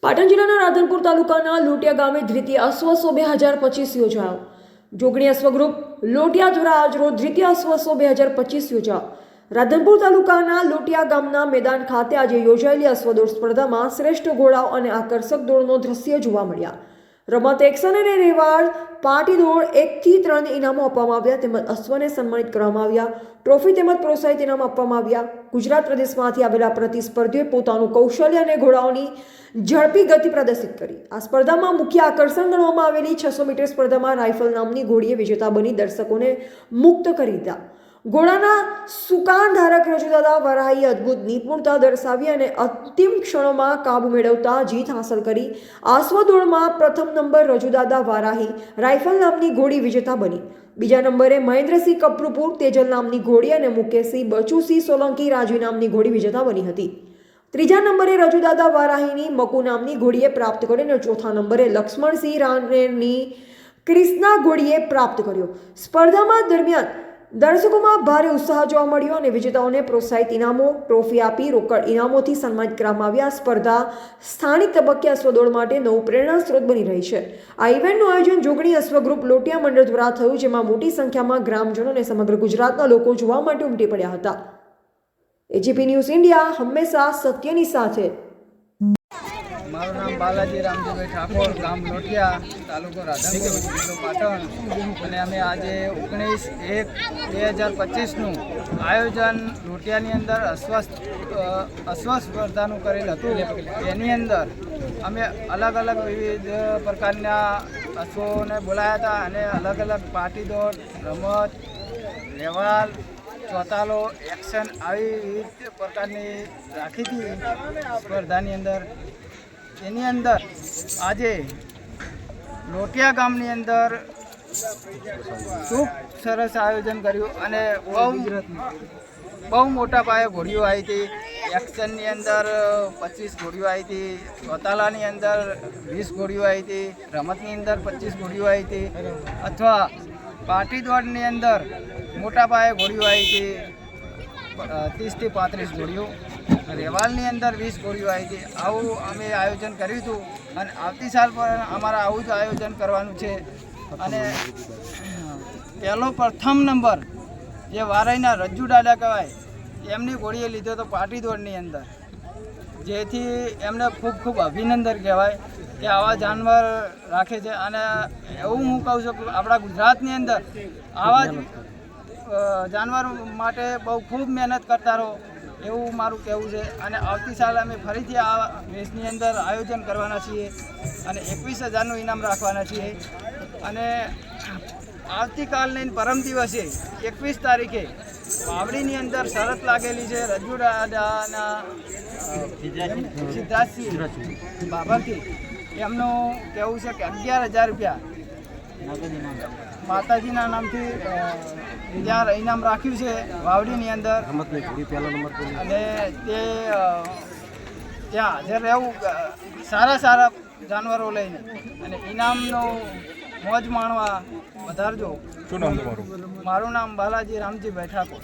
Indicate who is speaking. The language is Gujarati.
Speaker 1: પાટણ જિલ્લાના રાધનપુર તાલુકાના લોટિયા ગામે દ્વિતીય અશ્વસો 2025 યોજાયો. જોગણી અશ્વ ગ્રુપ લોટિયા દ્વારા આજરોજ દ્વિતીય અશ્વસો 2025 યોજાયો. રાધનપુર તાલુકાના લોટિયા ગામના મેદાન ખાતે આજે યોજાયેલી અશ્વદોડ સ્પર્ધામાં શ્રેષ્ઠ ઘોડાઓ અને આકર્ષક દોડનો દ્રશ્ય જોવા મળ્યા. રમત એક્શન અને રેવાડ પાટી દોડ 1 થી 3 ઇનામો આપવામાં આવ્યા તેમજ અશ્વને સન્માનિત કરવામાં આવ્યા. ટ્રોફી તેમજ પ્રોત્સાહિત ઇનામ આપવામાં આવ્યા. ગુજરાત પ્રદેશમાંથી આવેલા પ્રતિસ્પર્ધીઓએ પોતાનું કૌશલ્ય અને ઘોડાઓની ઝડપી ગતિ પ્રદર્શિત કરી. આ સ્પર્ધામાં મુખ્ય આકર્ષણ ગણવામાં આવેલી 600 મીટર સ્પર્ધામાં રાઇફલ નામની ઘોડીએ વિજેતા બની દર્શકોને મુક્ત કરી દીધા. ઘોડાના સુકાન ધારક રજુદાદા વરાહીએ અદ્ભુત નિપુણતા દર્શાવી અને અંતિમ ક્ષણોમાં કાબુ મેળવતા જીત હાંસલ કરી. અશ્વદોડમાં પ્રથમ નંબર રજુદાદા વારાહી રાઇફલ નામની ઘોડી વિજેતા બની. બીજા નંબરે મહેન્દ્રસિંહ કપલુપુર તેજલ નામની ઘોડી અને મુકેશસિંહ બચુસિંહ સોલંકી રાજવી નામની ઘોડી વિજેતા બની હતી. ત્રીજા નંબરે રજુદાદા વારાહીની મકુ નામની ઘોડીએ પ્રાપ્ત કર્યો અને ચોથા નંબરે લક્ષ્મણસિંહ રાણેરની ક્રિષ્ના ઘોડીએ પ્રાપ્ત કર્યો. સ્પર્ધામાં દરમિયાન દર્શકોમાં ભારે ઉત્સાહ જોવા મળ્યો અને વિજેતાઓને પ્રોત્સાહિત ઇનામો ટ્રોફી આપી રોકડ ઇનામોથી સન્માનિત કરવામાં આવ્યા. સ્પર્ધા સ્થાનિક તબક્કે અશ્વદોડ માટે નવું પ્રેરણા સ્ત્રોત બની રહી છે. આ ઇવેન્ટનું આયોજન જોગણી અશ્વ ગ્રુપ લોટિયા મંડળ દ્વારા થયું, જેમાં મોટી સંખ્યામાં ગ્રામજનો અને સમગ્ર ગુજરાતના લોકો જોવા માટે ઉમટી પડ્યા હતા. એજીપી ન્યૂઝ ઇન્ડિયા હંમેશા સત્યની સાથે.
Speaker 2: મારું નામ બાલાજી રામજીભાઈ ઠાકોર, ગામ લોટિયા, તાલુકો રાધનપુર, જિલ્લો પાટણ. અને અમે આજે 19/1/2025નું આયોજન લોટિયાની અંદર અશ્વ સ્પર્ધાનું કરેલ હતું. એની અંદર અમે અલગ અલગ વિવિધ પ્રકારના અશ્વોને બોલાયા હતા અને અલગ અલગ પાટી દોડ, રમત, રેવાલ, ચોતાલો, એક્શન આવી વિવિધ પ્રકારની રાખી હતી સ્પર્ધાની અંદર. એની અંદર આજે લોટિયા ગામની અંદર ખૂબ સરસ આયોજન કર્યું અને બહુ મોટા પાયે ઘોડીઓ આવી હતી. એક્શનની અંદર 25 ઘોડીઓ આવી હતી, ચોતાલાની અંદર 20 ઘોડીઓ આવી હતી, રમતની અંદર 25 ઘોડીઓ આવી હતી, અથવા પાટી દોડની અંદર મોટા પાયે ઘોડીઓ આવી હતી 30 થી 35 ઘોડીઓ, રેવાલની અંદર 20 ઘોડીઓ આવી હતી. આવું અમે આયોજન કર્યું હતું અને આવતી સાલ પણ અમારે આવું જ આયોજન કરવાનું છે. અને પ્રથમ નંબર જે વારાઈના રજ્જુ દાદા કહેવાય એમની ઘોડીએ લીધો તો પાટી દોડની અંદર, જેથી એમને ખૂબ ખૂબ અભિનંદન કહેવાય કે આવા જાનવર રાખે છે. અને એવું હું કહું છું કે આપણા ગુજરાતની અંદર આવા જ જાનવર માટે બહુ ખૂબ મહેનત કરતા રહો એવું મારું કહેવું છે. અને આવતી સાલ અમે ફરીથી આ રેસની અંદર આયોજન કરવાના છીએ અને 21,000નું ઇનામ રાખવાના છીએ. અને આવતીકાલની પરમ દિવસે 21 તારીખે વાવડીની અંદર શરત લાગેલી છે રજુ દાદાના સિદ્ધાર્થસિંહ બાબરથી. એમનું કહેવું છે કે 11,000 રૂપિયા માતાજીના નામથી ત્યાં ઇનામ રાખ્યું છે વાવડીની અંદર. અને તે ત્યાં હાજર રહેવું સારા જાનવરો લઈને અને ઇનામનો મોજ માણવા વધારજો.
Speaker 3: શું નામ તમારું?
Speaker 2: મારું નામ બાલાજી રામજીભાઈ ઠાકોર.